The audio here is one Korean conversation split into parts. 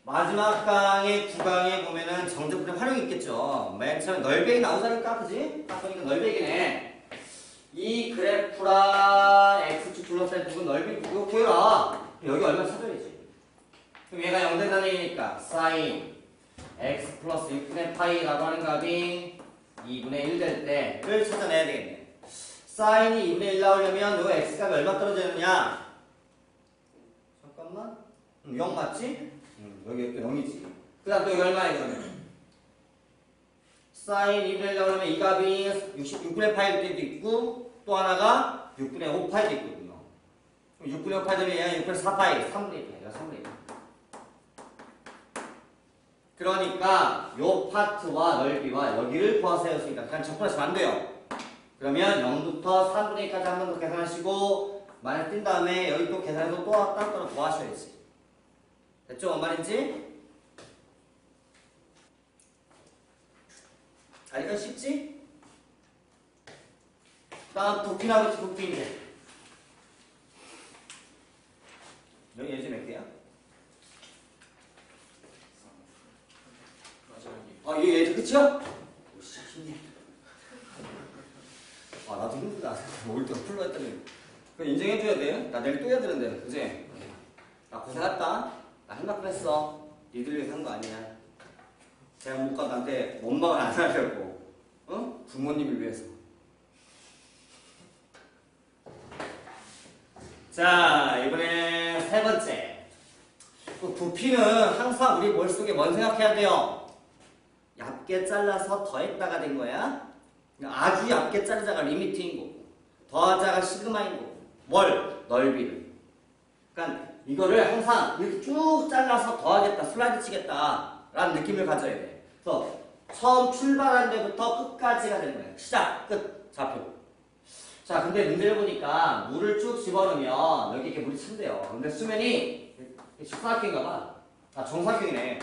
마지막 강의 9강에 보면은 정제풀이 활용이 있겠죠. 맨 처음에 널백이 나오지 않을까? 그지? 딱 보니까 널백이네. 이 그래프랑 x축 둘러싼 부분 넓이 이거 구해라. 여기 얼마 찾아야지. 그럼 얘가 0 된다는 얘기니까 sin x 플러스 6분의 파이라고 하는 값이 2분의 1 될 때를 찾아내야 되겠네. sin이 2분의 1 나오려면 요 x값이 얼마 떨어지느냐? 잠깐만. 0 맞지? 여기 0이지. 그 다음 또 여기 얼마야 그러면? sin 2분의 1 나오려면 이 값이 6분의 파일 때도 있고 또 하나가 6분의 5파이도 있거든요. 6분의 5파이 되면 얘가 6분의 4파이 3분의 2파이 얘가 3분의 2파이. 그러니까 요 파트와 넓이와 여기를 구하세요 했으니까 그냥 접근하시면 안 돼요. 그러면 0부터 3분의 2까지 한 번 더 계산하시고 만약 뛴 다음에 여기 또 계산해서 또 따로 구하셔야지. 됐죠? 뭔 말인지? 아직까지 쉽지? 다음 부피 나머지 부피인데 여기 예지 몇 개야? 이게 예지 끝이야? 오, 진짜 힘내. 나도 힘들다. 올 때 풀로 했더니 그거 인정해줘야 돼. 나 내일 또 해야 되는데 그지? 나 고생했다. 나 생각을 했어. 니들 위해서 한 거 아니야. 제가 못 가도 나한테 원망을 안 하려고. 어? 부모님을 위해서. 자, 이번에 세 번째. 부피는 항상 우리 머릿속에 뭔 생각해야 돼요? 얇게 잘라서 더했다가 된 거야. 아주 얇게 자르자가 리미트인 거고, 더하자가 시그마인 거고, 뭘? 넓이를. 그러니까 이거를 항상 이렇게 쭉 잘라서 더하겠다, 슬라이드 치겠다 라는 느낌을 가져야 돼. 그래서 처음 출발한 데부터 끝까지가 되는 거야. 시작, 끝, 좌표. 자, 근데 문제를 보니까 물을 쭉 집어넣으면 여기 이렇게 물이 찬대요. 근데 수면이 직사각형인가 봐. 정사각형이네.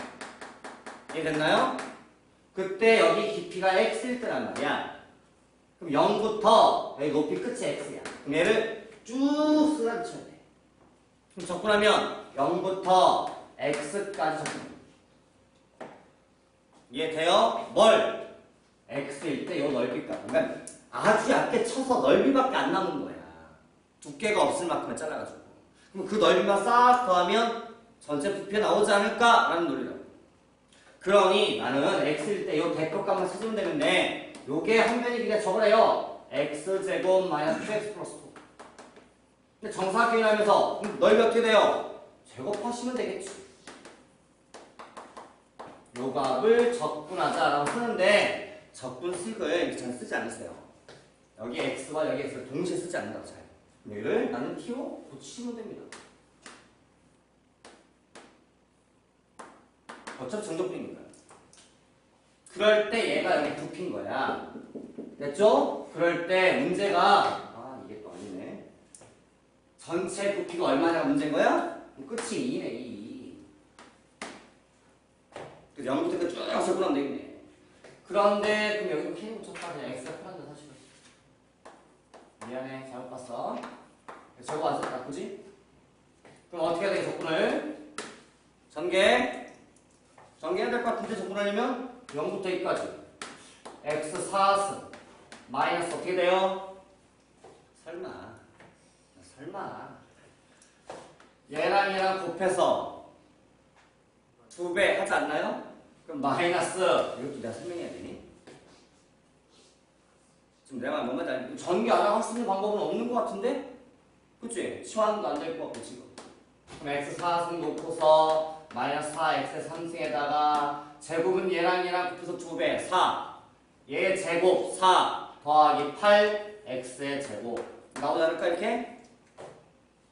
이해됐나요? 그때 여기 깊이가 x일 때란 말이야. 그럼 0부터 여기 높이 끝이 x야. 그럼 얘를 쭉 슬라이드 쳐야 돼. 그럼 접근하면 0부터 x까지 접근. 이해돼요? 뭘? x일 때 요 넓이값. 그러니까 아주 얇게 쳐서 넓이밖에 안 남은 거야. 두께가 없을 만큼만 잘라가지고. 그럼 그 넓이만 싹 더하면 전체 부피가 나오지 않을까라는 논리라고. 그러니 나는 x일 때 요 대표값만 찾으면 되는데 요게 한 변의 길이가 저거래요. x제곱 마이너스 2x 플러스 2. 근데 정사각형이라면서 넓이 어떻게 돼요? 제곱하시면 되겠지. 요 값을 적분하자라고 쓰는데 적분식을 잘 쓰지 않으세요. 여기 x와 여기 x를 동시에 쓰지 않는다고 잘. 얘를 나는 t로 고치시면 됩니다. 어차피 정적분이니까. 그럴 때 얘가 여기 부피인 거야. 됐죠? 그럴 때 문제가 이게 또 아니네. 전체 부피가 얼마냐가 문제인 거야? 끝이 2네 2. 그래서 0부터 쭉 적분하면 되겠네. 그런데 그럼 여기도 K는 쳤다. 그냥 X가 편한데 사실은. 미안해 잘못 봤어. 저거 안 썼다 그지? 그럼 어떻게 해야 돼 적분을? 전개해야 될 것 같은데 적분하려면 0부터 2까지 x 4승 마이너스 어떻게 돼요? 설마 얘랑 곱해서 2배 하지 않나요? 그럼 마이너스 이것도 내가 설명해야 되니? 지금 내가 뭔 말인지 알지? 전개 안 하고 할 수 있는 방법은 없는 것 같은데? 그치? 치환도 안 될 것 같고 지금. 그럼 x 4승 놓고서 마이너스 4x의 3승에다가 제곱은 얘랑 곱해서 2배 4. 얘 제곱 4 더하기 8 x의 제곱 나오지 않을까 이렇게?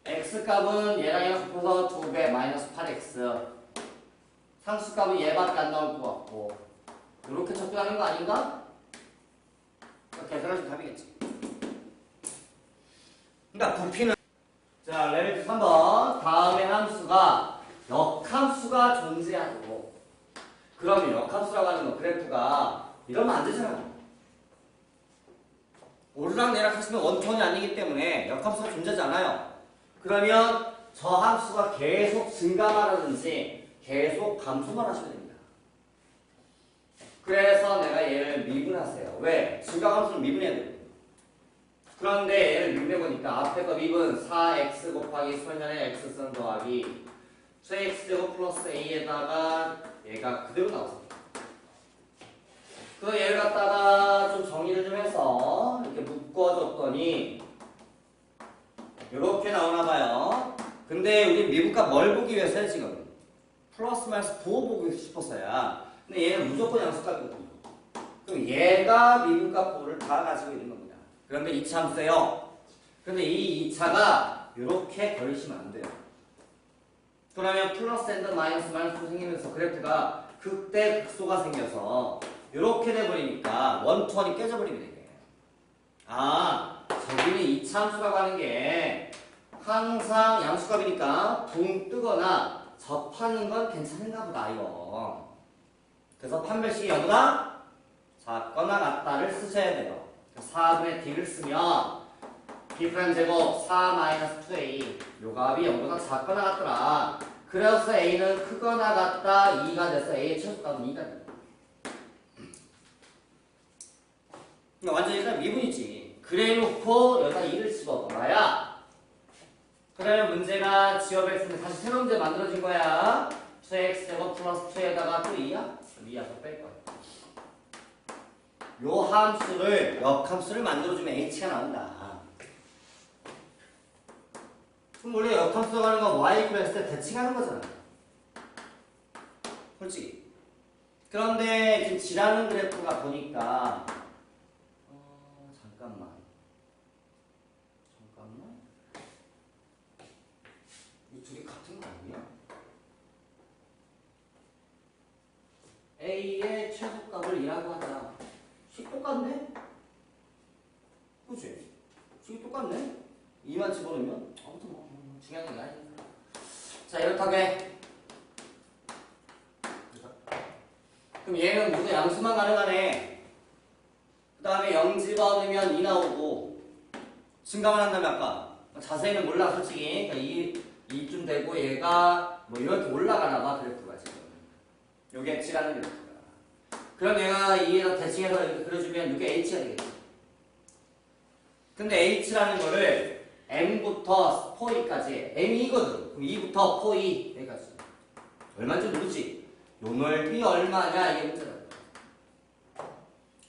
x값은 얘랑 곱해서 2배 마이너스 8x. 상수값은 얘밖에 안 나올 것 같고 이렇게 접근하는 거 아닌가? 계산하시면 답이겠지. 그러니까 부피는 자 레벨 3번 다음의 함수가 역함수가 존재하고 그러면 역함수라고 하는 거 그래프가 이러면 안 되잖아. 오르락내락 하시면 원톤이 아니기 때문에 역함수가 존재하지 않아요. 그러면 저 함수가 계속 증가하라든지 계속 감소만 하시면 됩니다. 그래서 내가 얘를 미분하세요. 왜? 증가함수는 미분해야 돼요. 그런데 얘를 미분해보니까 앞에 거 미분 4x 곱하기 소년의 x승 더하기 2x제곱 플러스 a에다가 얘가 그대로 나왔습니다. 그 얘를 갖다가 좀 정리를 좀 해서 이렇게 묶어줬더니 이렇게 나오나봐요. 근데 우리 미분값 뭘 보기 위해서요 지금? 플러스 마이너스 부호 보고 싶었어요. 근데 얘는 무조건 양수값이거든요. 그럼 얘가 미분값 부호를 다 가지고 있는 겁니다. 그런데 2차 함수예요. 그런데 이 2차가 이렇게 걸리시면 안 돼요. 그러면 플러스 앤드 마이너스 마이너스 생기면서 그래프가 극대 극소가 생겨서 이렇게 돼버리니까 원투원이 깨져버리게 되게. 아, 저기는 2차 함수라고 하는 게 항상 양수값이니까 붕 뜨거나 접하는 건 괜찮은가 보다 이거. 그래서 판별식이 0보다 작거나 같다를 쓰셔야 돼요. 4분의 d를 쓰면 d프라임 제곱 4 마이너스 2a 요 값이 0보다 작거나 같더라. 그래서 a는 크거나 같다 2가 돼서 a의 최소값은 2가 됩니다. 완전히 그냥 미분이지. 그래 놓고 여기다 2를 집어넣어야 그러면 문제가 지워낼 수 있는 다시 새로운 문제 만들어진 거야. 2x제곱 플러스 2에다가 또 2야? 2야서 뺄 거야. 요 함수를 역함수를 만들어주면 h가 나온다. 그럼 원래 역함수가 하는 건 y 이퀄 했을 때 대칭하는 거잖아. 솔직히. 그런데 지금 지라는 그래프가 보니까 잠깐만. 이 둘이 같은 거 아니야? A의 최소값을 2라고 하자. 식 똑같네? 그치? 식이 똑같네? 2만 집어넣으면? 아무튼 뭐 중요한 게 아니니까. 자, 이렇다게. 그럼 얘는 무슨 양수만 가능하네. 그 다음에 0 집어넣으면 2 나오고 증가만 한다면 아까 자세히는 몰라 솔직히. 그러니까 2쯤 되고 얘가 뭐 이렇게 올라가나 봐 그래프가 지금. 요게 H라는 그래프가. 그럼 얘가 2에다 대칭해서 이렇게 그려주면 이게 H가 되겠죠. 근데 H라는 거를 M부터 4E까지 M이거든. 그럼 2부터 4E 여기까지. 얼마인지 모르지. 요 넓이 얼마냐 이게 문제다.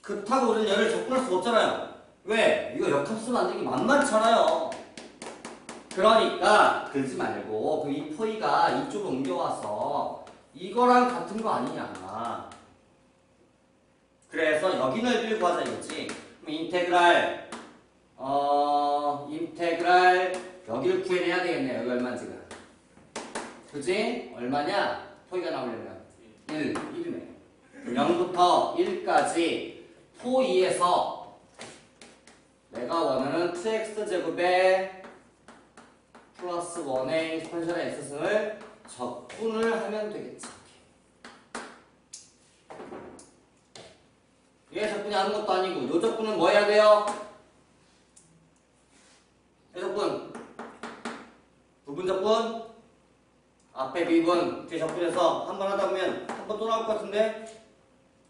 그렇다고 우리는 얘를 접근할 수가 없잖아요. 왜? 이거 역함수 만들기 만만찮아요. 그러니까 그러지 말고 그 이 포이가 이쪽으로 옮겨와서 이거랑 같은 거 아니냐. 그래서 여기 넓이를 구하자 이거지. 그럼 인테그랄 여기를 구해내야 되겠네. 여기 얼마인지가. 그지? 얼마냐? 포이가 나오려면 1이네. 0부터 1까지 포2에서 내가 원하는 2x제곱에 플러스 1의 익스폰션의 x승을 적분을 하면 되겠지. 얘 적분이 하는 것도 아니고 요 적분은 뭐 해야 돼요? 요 적분 부분 적분 앞에 미분 뒤에 적분해서 한 번 하다 보면 한 번 또 나올 것 같은데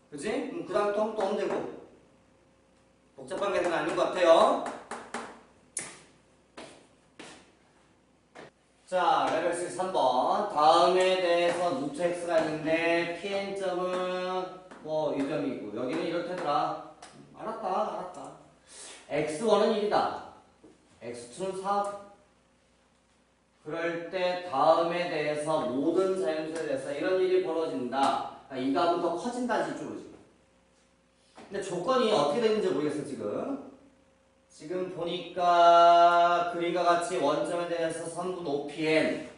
그치? 그 다음에 또 한 번 또 하면 되고 복잡한 계산은 아닌 것 같아요. 자, 레벨 6 3번. 다음에 대해서 루트 x가 있는데 pn점은 뭐 이 점이고 여기는 이렇다더라. 알았다. x1은 1이다. x2는 4. 그럴 때 다음에 대해서 모든 자연수에 대해서 이런 일이 벌어진다. 이 값은 더 커진다지 이쪽으로 지금. 근데 조건이 어떻게 되는지 모르겠어 지금. 지금 보니까 그림과 같이 원점에 대해서 선분 OPN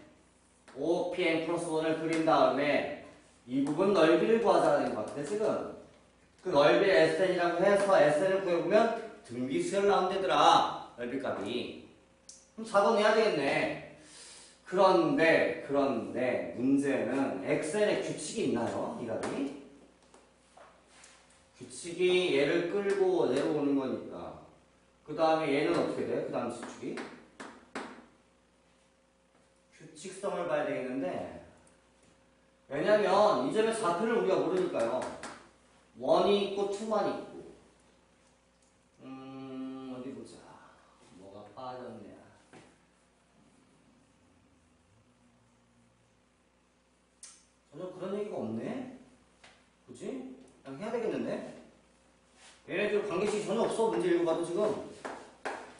플러스 1을 그린 다음에 이 부분 넓이를 구하자는 것 같아 지금. 그 넓이 SN이라고 해서 SN을 구해보면 등비수열 나온대더라. 넓이값이. 그럼 4번 해야 되겠네. 그런데 문제는 XN에 규칙이 있나요? 이 값이? 규칙이 얘를 끌고 내려오는 거니까. 그 다음에 얘는 어떻게 돼? 그 다음 수축이? 규칙성을 봐야 되겠는데 왜냐면 이 점의 좌표를 우리가 모르니까요. 1이 있고 2만 있고. 어디 보자. 뭐가 빠졌냐. 전혀 그런 얘기가 없네. 그치? 그냥 해야 되겠는데? 얘네들 관계식이 전혀 없어. 문제 읽어봐도 지금.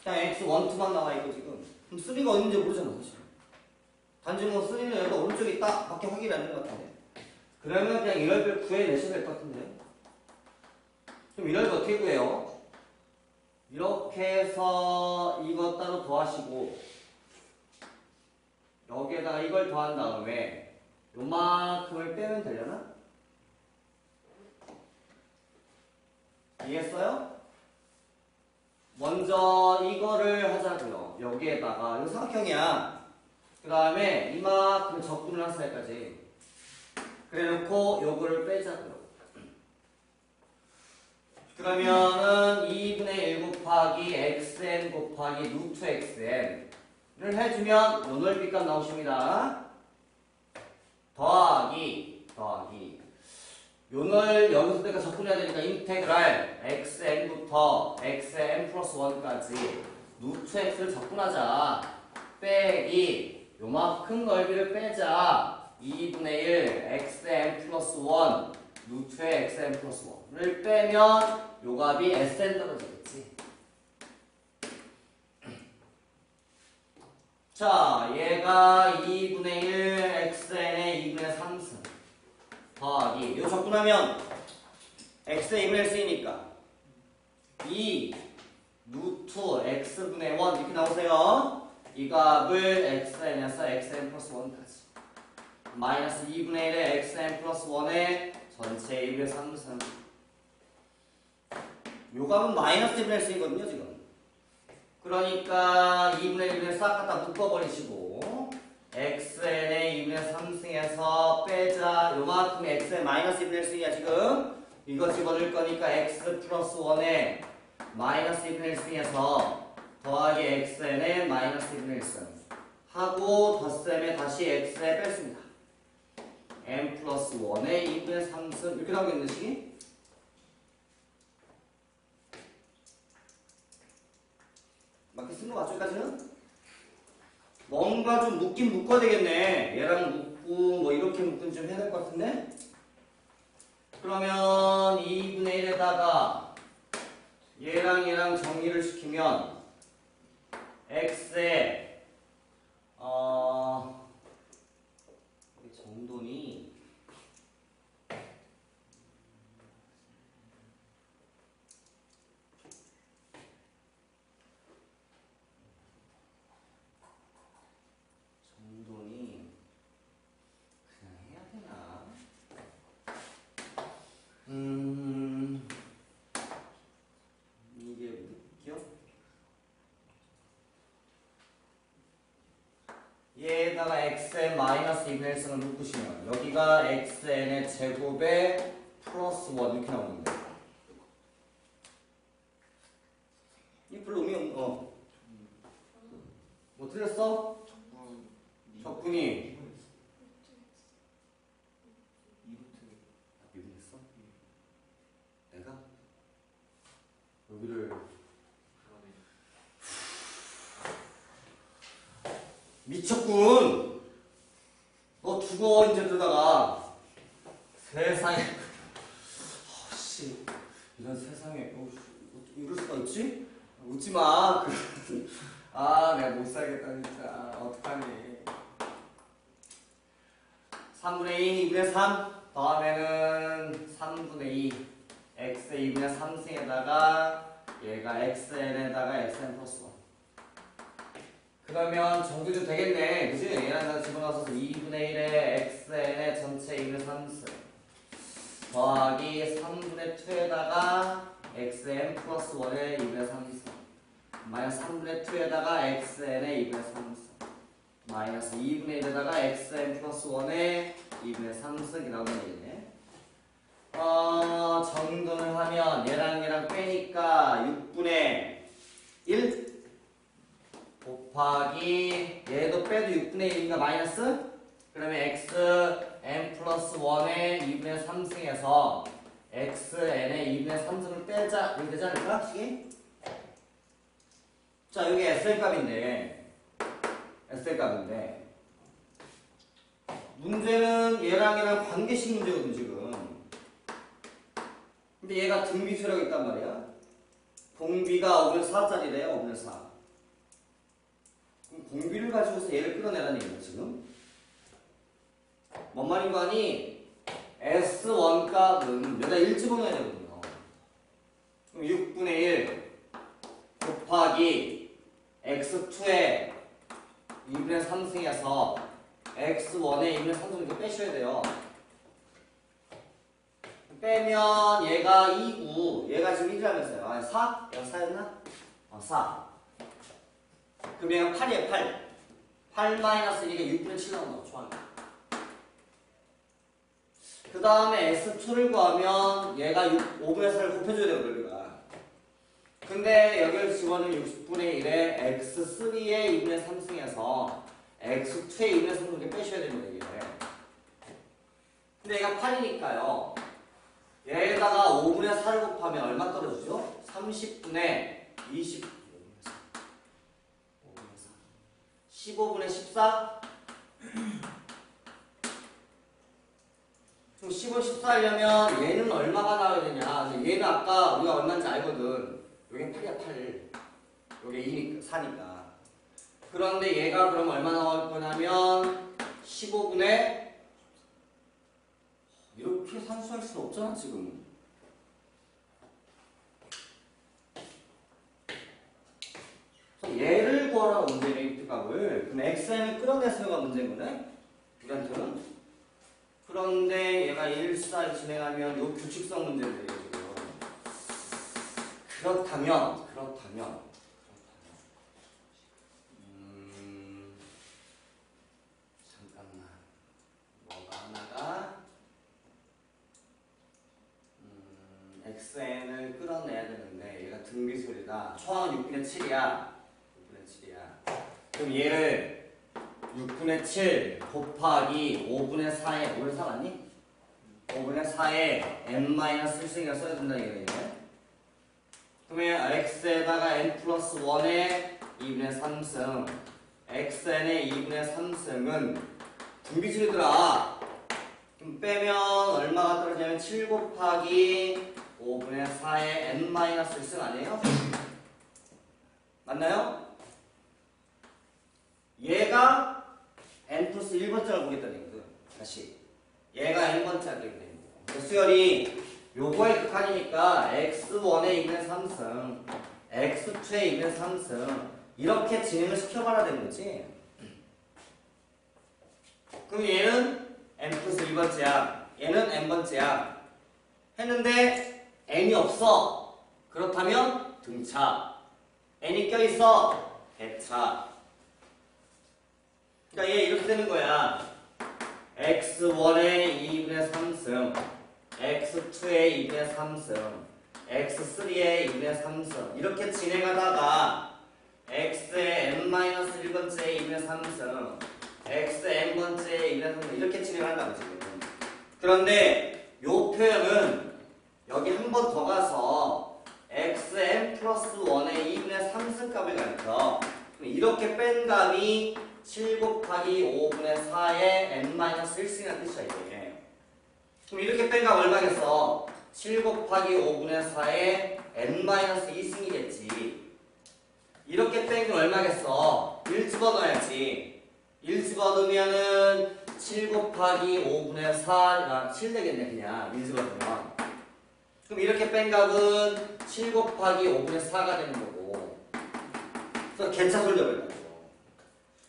그냥 x 1, 2만 나와있고 지금. 그럼 3가 어딘지 모르잖아 사실. 단지 뭐 3는 여기가 오른쪽에 딱 밖에 확인이 안 되는 것 같은데. 그러면 그냥 이럴별 구해내셔야 될 것 같은데. 그럼 이럴별 어떻게 구해요? 이렇게 해서 이거 따로 더하시고 여기에다가 이걸 더한 다음에 요만큼을 빼면 되려나? 이해했어요? 먼저 이거를 하자고요. 여기에다가 이거 삼각형이야. 그 다음에 이만큼 적분을 한 사이까지 그래놓고 요거를 빼자고요. 그러면은 2분의 1 곱하기 xn 곱하기 루트 xn을 해주면 요 넓이값 나오십니다. 더하기 요걸 여기서 내가 적분해야 되니까 인테그랄 xn부터 xn 플러스 1까지 루트 x를 적분하자. 빼기 요만큼 넓이를 빼자. 2분의 1 xn 플러스 1 루트의 xn 플러스 1을 빼면 요 값이 sn 떨어지겠지. 자, 얘가 2분의 1 xn의 2분의 3승 더하기 요 적분하면 x의 2분의 1승이니까 2 루트 x분의 1 이렇게 나오세요. 이 값을 xn에서 xn 플러스 1까지 마이너스 2분의 1의 xn 플러스 1의 전체 2분의 3승 요 값은 마이너스 2분의 1승이거든요 지금. 그러니까 2분의 1분의 싹 갖다 묶어버리시고 xn의 2분의 3승에서 빼자. 요만큼이 x의 마이너스 2분의 1승이야 지금. 이거 집어넣을 거니까 x 플러스 1의 마이너스 2분의 1승에서 더하기 xn의 마이너스 2분의 1승 하고 덧셈에 다시 x에 뺐습니다. m 플러스 1의 2분의 3승 이렇게 나오겠는 식이? 맞게 쓴 거 맞죠? 여기까지는? 뭔가 좀 묶긴 묶어야 되겠네. 얘랑 묶고 뭐 이렇게 묶든 좀 해야 될 것 같은데? 그러면 2분의 1에다가 얘랑 정리를 시키면 x에 정돈이 그냥 해야 되나? 이게 웃겨? 얘에다가 xn 마이너스 2분의 1승을 묶으시면 여기가 xn의 제곱에 플러스 1 이렇게 나오는데 이 별로 의미 없는 뭐 틀렸어? 적분이 미분했어? 내가? 여기를 미쳤군. 너 죽어 이제 그러다가 세상에 씨 이런 세상에 이럴 수가 있지? 웃지마. 내가 못 살겠다 진짜. 어떡하니. 3분의 2, 2분의 3 더하면은 3분의 2 x의 2분의 3승에다가 얘가 xn에다가 xn 플러스 1 그러면 정규도 되겠네. 그치? 얘랑 다 집어넣어서 2분의 1의 xn의 전체 2분의 3승 더하기 3분의 2에다가 xn 플러스 1의 2분의 3승 마이너스 3분의 2에다가 xn의 2분의 3승 마이너스 2분의 1에다가 xn 플러스 1의 2분의 3승이 나오면 되겠네. 정돈을 하면 얘랑 빼니까 6분의 1 곱하기 얘도 빼도 6분의 1인가 마이너스 그러면 xn 플러스 1의 2분의 3승에서 xn의 2분의 3승을 빼자. 이렇게 되지 않을까? 식이? 자, 여기 SL 값인데 문제는 얘랑 관계식 문제거든 지금. 근데 얘가 등비수라고 있단 말이야. 공비가 5분의 4짜리래요. 5분의 4. 그럼 공비를 가지고서 얘를 끌어내라는 얘기야 지금. 뭔 말인 거 아니? S1 값은 여기다 1 집어넣어야 되거든요. 그럼 6분의 1 곱하기 x2의 2분의 3승에서 x1의 2분의 3승 이렇게 빼셔야 돼요. 빼면 얘가 2고 얘가 지금 1이라면서요. 아, 4? 얘가 4였나? 4. 그럼 얘가 8이에요. 8. 8 마이너스 1이니까 6분의 7 나온다고 초하게. 그 다음에 S2를 구하면 얘가 5분의 4를 곱해줘야 되거든요, 우리가. 근데 여기를 집어넣으면 60분의 1에 X3의 2분의 3승에서 X2의 2분의 3승 이렇게 빼셔야 됩니다, 이게. 근데 얘가 8이니까요. 얘에다가 5분의 4를 곱하면 얼마 떨어지죠? 30분의 20, 15분의 14? 그럼 15, 14 하려면 얘는 얼마가 나와야 되냐? 얘는 아까 우리가 얼마인지 알거든. 여기 8이야, 8. 여기 2니까, 4니까. 그런데 얘가 그럼 얼마 나올 거냐면 15분의 이렇게 산수할 수는 없잖아, 지금. 얘를 구하라 문제네, 이 값을. 그럼 xn을 끌어내서가 문제인 거네? 우리한테는. 그런데 얘가 1사 진행하면 요 규칙성 문제인데 지금. 그렇다면 잠깐만 뭐가 하나가 xn을 끌어내야 되는데 얘가 등비술이다. 초항은 6분의 7이야. 6분의 7이야. 그럼 얘를 6분의 7 곱하기 5분의 4에 5분의 4 맞니? 5분의 4에 n-1승이라 써야 된다는 얘기네. 그러면 x에다가 n 플러스 1의 2분의 3승 xn의 2분의 3승은 등비술이더라. 그럼 빼면 얼마가 떨어지냐면 7 곱하기 5분의 4의 n-1승 아니에요? 맞나요? 얘가 n 플러스 1번째를 보겠다는 얘기거든. 다시 얘가 n번째 하게 되는 거고. 수열이 요거의 극한이니까 x1의 2분의 3승 x2의 2분의 3승 이렇게 진행을 시켜봐야 되는 거지. 그럼 얘는 n 플러스 1번째야. 얘는 n번째야. 했는데 n이 없어. 그렇다면 등차. n이 껴있어. 대차. 그러니까 얘 이렇게 되는 거야. x1의 2분의 3승 x2의 2분의 3승 x3의 2분의 3승 이렇게 진행하다가 x의 n-1번째의 2분의 3승 x의 n번째의 2분의 3승 이렇게 진행한다고 지금. 그런데 요 표현은 여기 한 번 더 가서 xn 플러스 1의 2분의 3승 값을 가르쳐. 이렇게 뺀 값이 7 곱하기 5분의 4의 n-1승이라는 뜻이야 이게. 그럼 이렇게 뺀 값 얼마겠어? 7 곱하기 5분의 4의 n-2승이겠지. 이렇게 뺀 게 얼마겠어? 1 집어넣어야지. 1 집어넣으면은 7 곱하기 5분의 4가 7 되겠네 그냥 1 집어넣으면. 그럼 이렇게 뺀 값은 7 곱하기 5분의 4가 되는 거고. 그래서 개차 돌려버려.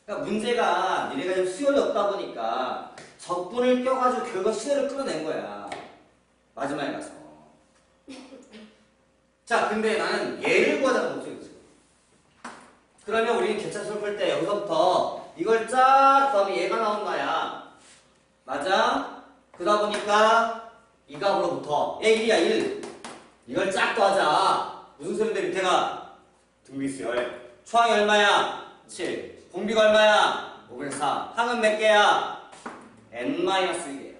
그러니까 문제가 니네가 지금 수열이 없다 보니까 적분을 껴가지고 결과 수열을 끌어낸 거야. 마지막에 가서. 자, 근데 나는 얘를 구하자고 목적이 지금. 그러면 우리는 개차수를 풀 때 여기서부터 이걸 쫙 더하면 얘가 나온 거야. 맞아? 그러다 보니까 이 값으로부터 얘 1이야 1. 이걸 쫙 더하자. 무슨 소리인데 밑에가 등비수열. 초항이 얼마야? 7. 공비가 얼마야? 5분의 4. 항은 몇 개야? n-1이에요.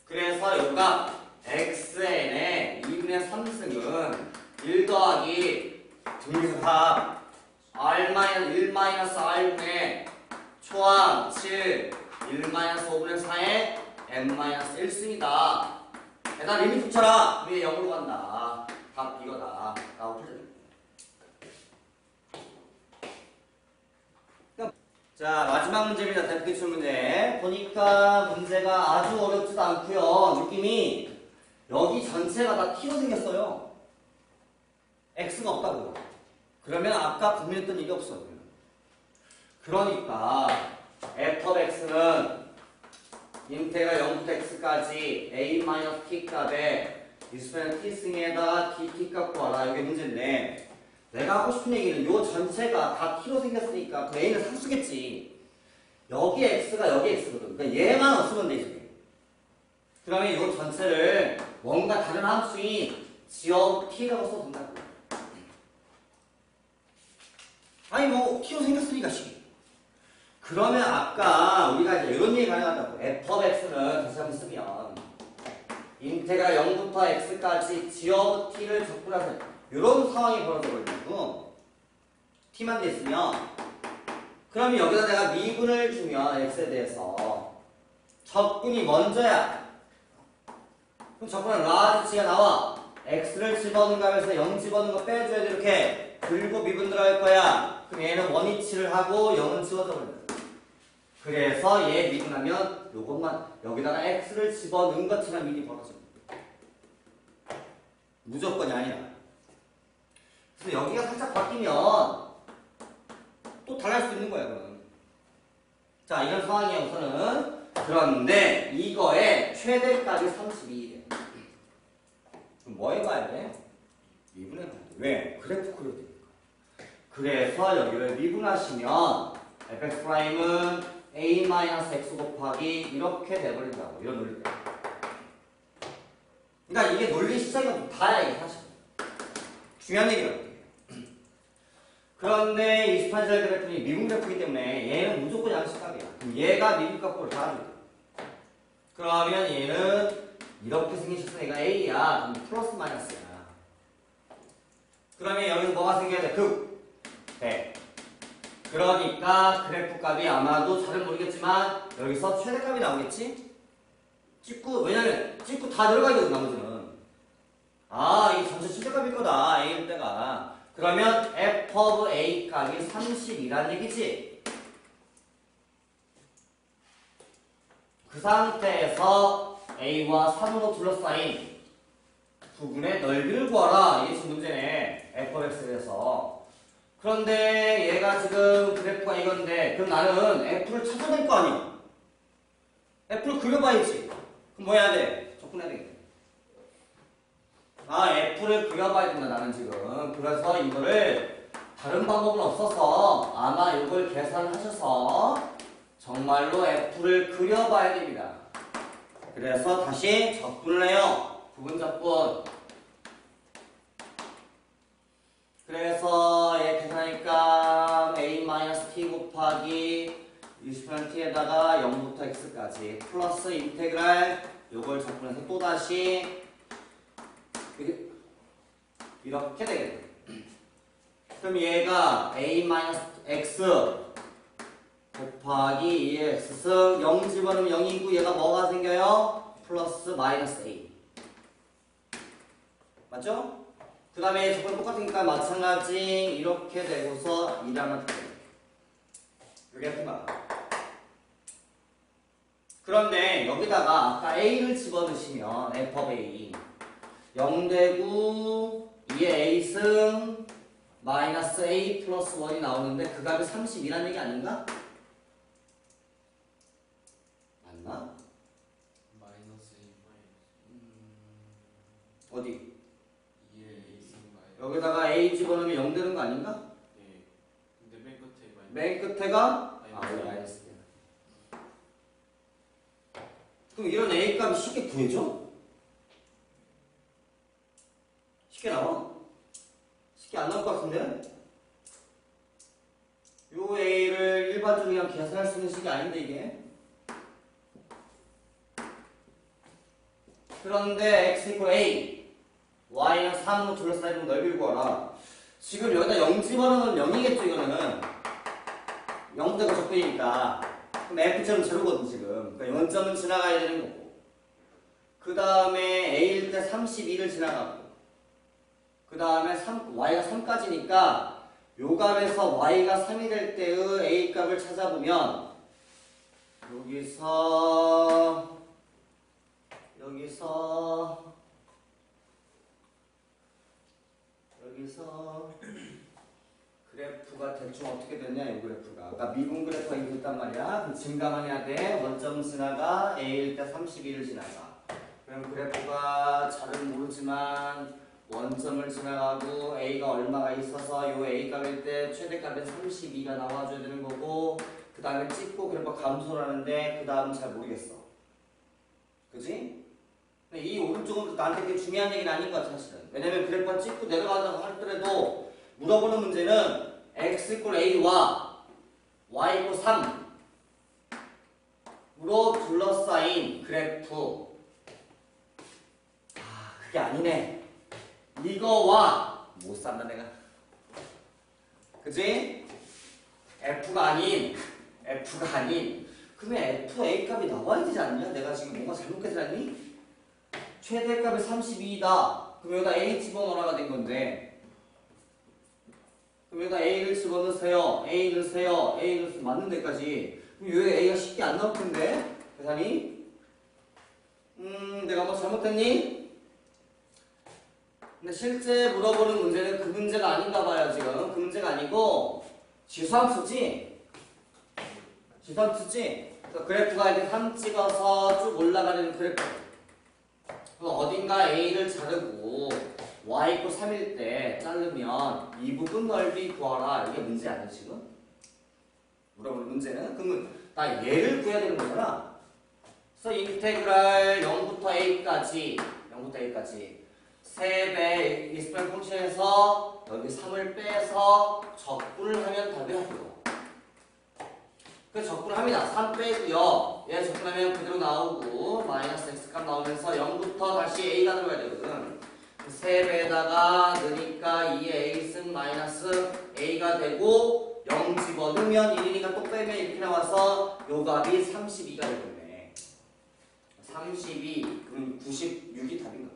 그래서 여기가 xn의 2분의 3승은 1 더하기 등수합 r-1-r분의 초항 7 1-5분의 4의 n-1승이다. 일단 리미트 붙여라. 위에 0으로 간다. 답 이거다. 라고 풀자. 자, 마지막 문제입니다. 대표기출 문제. 보니까 문제가 아주 어렵지도 않고요. 느낌이 여기 전체가 다 t로 생겼어요. x가 없다고. 그러면 아까 분명했던 얘기 없어요. 그러니까 f of x는 인테그랄 0부터 x까지 a-t 값에 유수변 t승에다가 dt 값 구하라. 이게 문제인데 내가 하고 싶은 얘기는 요 전체가 다 t로 생겼으니까 그 a는 상수겠지. 여기 x가 여기 x거든. 그러니까 얘만 없으면 돼 이제. 그러면 요 전체를 뭔가 다른 함수인 지역 t라고 써도 된다고. 아니 뭐 t로 생겼으니까 씨. 그러면 아까 우리가 이제 이런 얘기 가능하다고. f of x는 다시 한번 쓰면 인테그랄 0부터 x까지 지역 t를 적분해서 이런 상황이 벌어져버리고 t만 됐으면 그럼 여기다 내가 미분을 주면 x에 대해서 적분이 먼저야. 그럼 적분은 라지가 나와. x를 집어넣는가 하면서 0 집어넣는 거 빼줘야 돼. 이렇게 그리고 미분 들어갈 거야. 그럼 얘는 원위치를 하고 0은 지워져 버린다. 그래서 얘 미분하면 요것만 여기다가 x를 집어넣은 것처럼 일이 벌어져. 무조건이 아니야. 그래서 여기가 살짝 바뀌면 또 달라질 수 있는 거야, 그럼. 자, 이런 상황이야, 우선은. 그런데 이거의 최대값이 32래. 그럼 뭐 해봐야 돼? 미분해봐야 돼. 왜? 그래프 그려야 되니까. 그래서 여기를 미분하시면 fx'은 a-x 곱하기 이렇게 돼버린다고. 이런 논리다. 그러니까 이게 논리 시작이 다야, 이게 사실. 중요한 얘기라고. 그런데 28절 그래프니 미분 그래프이기 때문에 얘는 무조건 양식값이야. 그럼 얘가 미분값으로 다르다 그러면 얘는 이렇게 생기셨으니까 얘가 A야. 그럼 플러스 마이너스야. 그러면 여기서 뭐가 생겨야 돼? 극. 100. 그러니까 그래프 값이 아마도 잘은 모르겠지만 여기서 최대값이 나오겠지? 찍고, 왜냐면 찍고 다 들어가야 되거든, 나머지는. 아, 이 전체 최대값일 거다. A일 때가. 그러면 f of a 값이 30이란 얘기지. 그 상태에서 a와 3으로 둘러싸인 부분의 넓이를 구하라. 이게 지금 문제네. f of x에 대해서. 그런데 얘가 지금 그래프가 이건데 그럼 나는 f를 찾아낼 거 아니야. f를 그려봐야지. 그럼 뭐 해야 돼? 접근해야 되겠다. 아, f를 그려봐야 된다, 나는 지금. 그래서 이거를 다른 방법은 없어서 아마 이걸 계산하셔서 정말로 f를 그려봐야 됩니다. 그래서 다시 적분을 해요. 부분 적분. 그래서 얘 계산하니까 a-t 곱하기 20%t에다가 0부터 x까지 플러스 인테그랄 요걸 적분해서 또다시 이렇게 되겠네. 그럼 얘가 a-x 곱하기 2x승 0 집어넣으면 0이고 얘가 뭐가 생겨요? 플러스 마이너스 a. 맞죠? 그 다음에 저건 똑같으니까 마찬가지 이렇게 되고서 2라는 여기 같은 거. 그런데 여기다가 아까 a를 집어넣으시면 f of a 0 되고 2의 a승 마이너스 a 플러스 1이 나오는데 그 값이 30이라는 얘기 아닌가? 맞나? 마이너스 a 마이너스 어디? 2의 a승 마이너스 여기다가 a 집어넣으면 0 되는 거 아닌가? 네. 근데 맨 끝에 마이너스 맨 끝에가? 마이너스. 여기 마이너스. 그럼 이런 a 값이 쉽게 구해져? 쉽게 나와? 쉽게 안 나올 것 같은데? 요 a를 일반적으로 그냥 계산할 수 있는 식이 아닌데 이게? 그런데 x 이퀄 a, y는 3으로 둘러싸이는 넓이를 구하라. 지금 여기다 0 집어넣으면 0이겠죠, 이거는. 0부터가 적분이니까. 그럼 f점은 제로거든, 지금. 그러니까 0점은 지나가야 되는 거고. 그 다음에 a일 때 32를 지나가고. 그 다음에 y가 3까지니까 요 값에서 y가 3이 될 때의 a 값을 찾아보면 여기서 그래프가 대충 어떻게 됐냐, 이 그래프가. 아까 미분 그래프가 이렇게 됐단 말이야. 그럼 증가만 해야 돼. 원점 지나가, a일 때 32를 지나가. 그럼 그래프가 잘은 모르지만 원점을 지나가고 a가 얼마가 있어서 요 a 값일 때 최대값에 32가 나와줘야 되는 거고, 그 다음에 찍고 그래프 감소를 하는데 그 다음은 잘 모르겠어. 그지? 근데 이 오른쪽은 나한테 되게 중요한 얘기는 아닌 것 같아, 사실은. 왜냐면 그래프가 찍고 내려가다가 하더라도 물어보는 문제는 x 이퀄 a와 y 이퀄 3으로 둘러싸인 그래프. 그게 아니네. 이거와 못 산다 내가. 그지? F가 아닌 그러면 FA 값이 나와야 되지 않냐? 내가 지금 뭔가 잘못 계산했니? 최대값이 32이다. 그럼 여기다 A 집어넣으라가 된 건데, 그럼 여기다 A를 집어넣으세요. A 넣으세요. A 넣으세요. 맞는 데까지. 그럼 여기 A가 쉽게 안 나올 텐데 계산이? 내가 뭐 잘못했니? 근데 실제 물어보는 문제는 그 문제가 아닌가 봐요, 지금. 그 문제가 아니고, 지수함수지? 그래서 그래프가 이렇게 3 찍어서 쭉 올라가는 그래프. 그럼 어딘가 A를 자르고, Y 이퀄 3일 때 자르면 이 부분 넓이 구하라. 이게 문제 아니야, 지금? 물어보는 문제는? 그러면 나 얘를 구해야 되는 거잖아. 그래서 인테그랄 0부터 A까지 3배 익스프레션 펑션에서 여기 3을 빼서 적분을 하면 답이 나와요. 그래서 적분을 합니다. 3 빼고요. 얘 적분하면 그대로 나오고 마이너스 x값 나오면서 0부터 다시 a가 들어가야 되거든. 3배에다가 넣으니까 2의 a승 마이너스 a가 되고 0 집어넣으면 1이니까 또 빼면 이렇게 나와서 요 값이 32가 되겠네. 32, 그럼 96이 답인가?